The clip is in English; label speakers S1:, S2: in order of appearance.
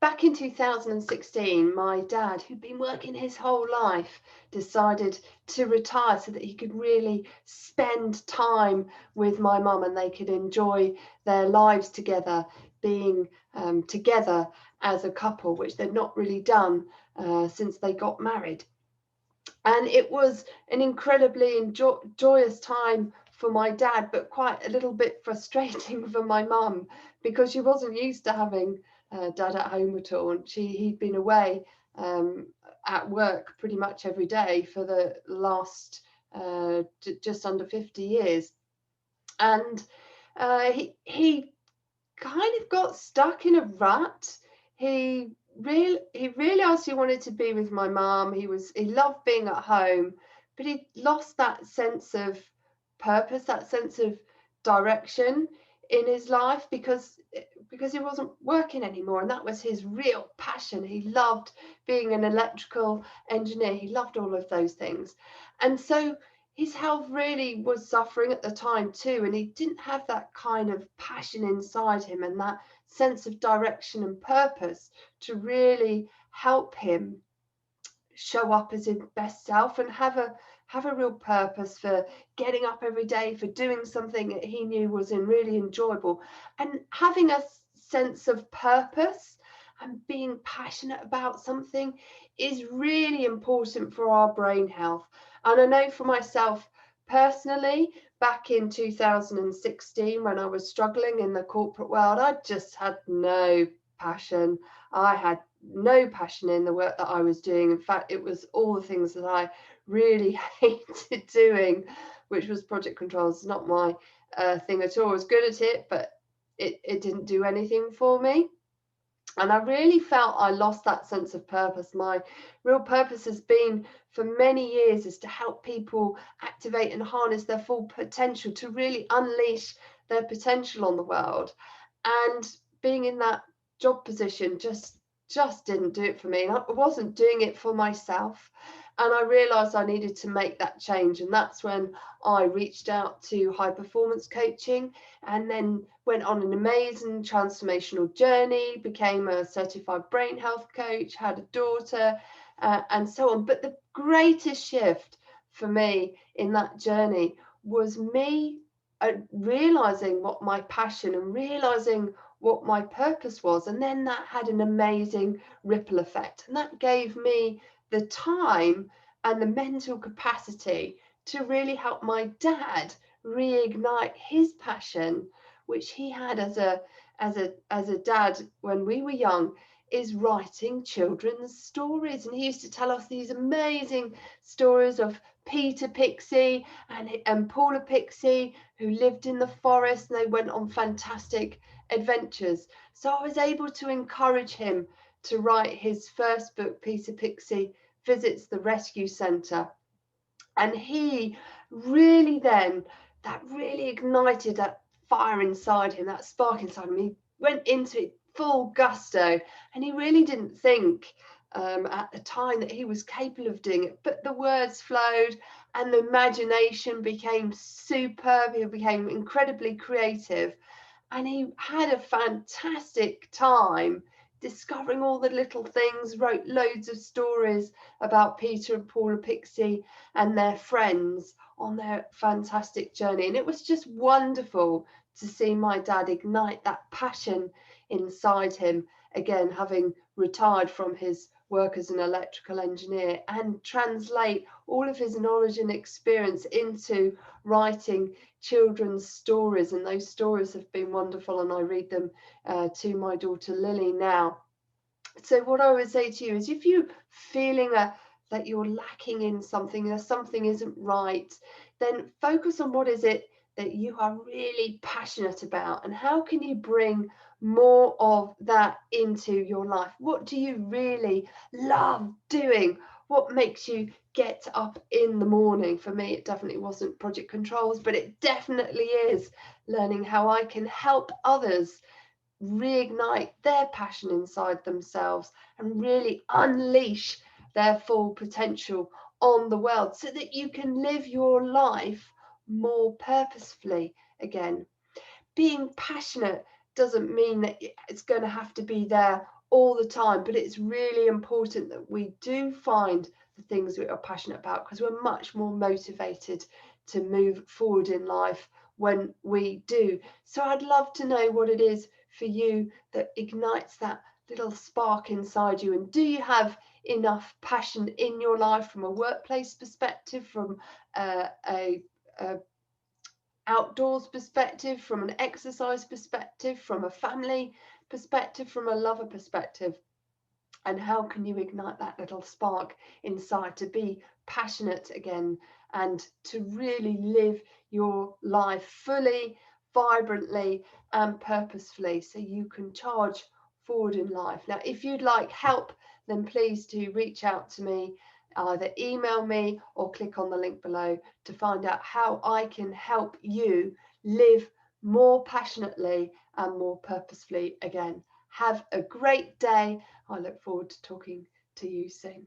S1: back in 2016, my dad, who'd been working his whole life, decided to retire so that he could really spend time with my mum and they could enjoy their lives together, being together as a couple, which they'd not really done since they got married. And it was an incredibly joyous time for my dad, but quite a little bit frustrating for my mum, because she wasn't used to having dad at home at all. And he'd been away at work pretty much every day for the last just under 50 years. And he kind of got stuck in a rut. He realized he wanted to be with my mum. He loved being at home, but he lost that sense of purpose, that sense of direction in his life, because he wasn't working anymore, and that was his real passion. He loved being an electrical engineer. He loved all of those things. And so his health really was suffering at the time too, and he didn't have that kind of passion inside him and that sense of direction and purpose to really help him show up as his best self and have a real purpose for getting up every day, for doing something that he knew was really enjoyable. And having a sense of purpose and being passionate about something is really important for our brain health. And I know for myself personally, back in 2016, when I was struggling in the corporate world, I just had no passion. I had no passion in the work that I was doing. In fact, it was all the things that I really hated doing, which was project controls. Not my thing at all. I was good at it, but it didn't do anything for me. And I really felt I lost that sense of purpose. My real purpose has been for many years is to help people activate and harness their full potential, to really unleash their potential on the world. And being in that job position just didn't do it for me. And I wasn't doing it for myself. And I realized I needed to make that change. And that's when I reached out to high performance coaching, and then went on an amazing transformational journey, became a certified brain health coach, had a daughter, and so on. But the greatest shift for me in that journey was me realizing what my passion and realizing what my purpose was. And then that had an amazing ripple effect. And that gave me the time and the mental capacity to really help my dad reignite his passion, which he had as a dad when we were young, is writing children's stories. And he used to tell us these amazing stories of Peter Pixie and Paula Pixie, who lived in the forest, and they went on fantastic adventures. So I was able to encourage him to write his first book, Peter Pixie Visits the Rescue Centre. And he really then, that really ignited that fire inside him, that spark inside him. He went into it full gusto, and he really didn't think at the time that he was capable of doing it, but the words flowed and the imagination became superb. He became incredibly creative, and he had a fantastic time discovering all the little things, wrote loads of stories about Peter and Paula Pixie and their friends on their fantastic journey. And it was just wonderful to see my dad ignite that passion inside him, again, having retired from his work as an electrical engineer, and translate all of his knowledge and experience into writing children's stories. And those stories have been wonderful, and I read them to my daughter Lily now. So what I would say to you is, if you're feeling that you're lacking in something, that something isn't right, then focus on what is it that you are really passionate about, and how can you bring more of that into your life? What do you really love doing? What makes you get up in the morning? For me, it definitely wasn't project controls, but it definitely is learning how I can help others reignite their passion inside themselves and really unleash their full potential on the world, so that you can live your life more purposefully again. Being passionate doesn't mean that it's going to have to be there all the time, but it's really important that we do find the things we are passionate about, because we're much more motivated to move forward in life when we do. So I'd love to know what it is for you that ignites that little spark inside you. And do you have enough passion in your life, from a workplace perspective, from a outdoors perspective, from an exercise perspective, from a family perspective, from a lover perspective? And how can you ignite that little spark inside to be passionate again and to really live your life fully, vibrantly, and purposefully, so you can charge forward in life? Now, if you'd like help, then please do reach out to me. Either email me or click on the link below to find out how I can help you live more passionately and more purposefully again. Have a great day. I look forward to talking to you soon.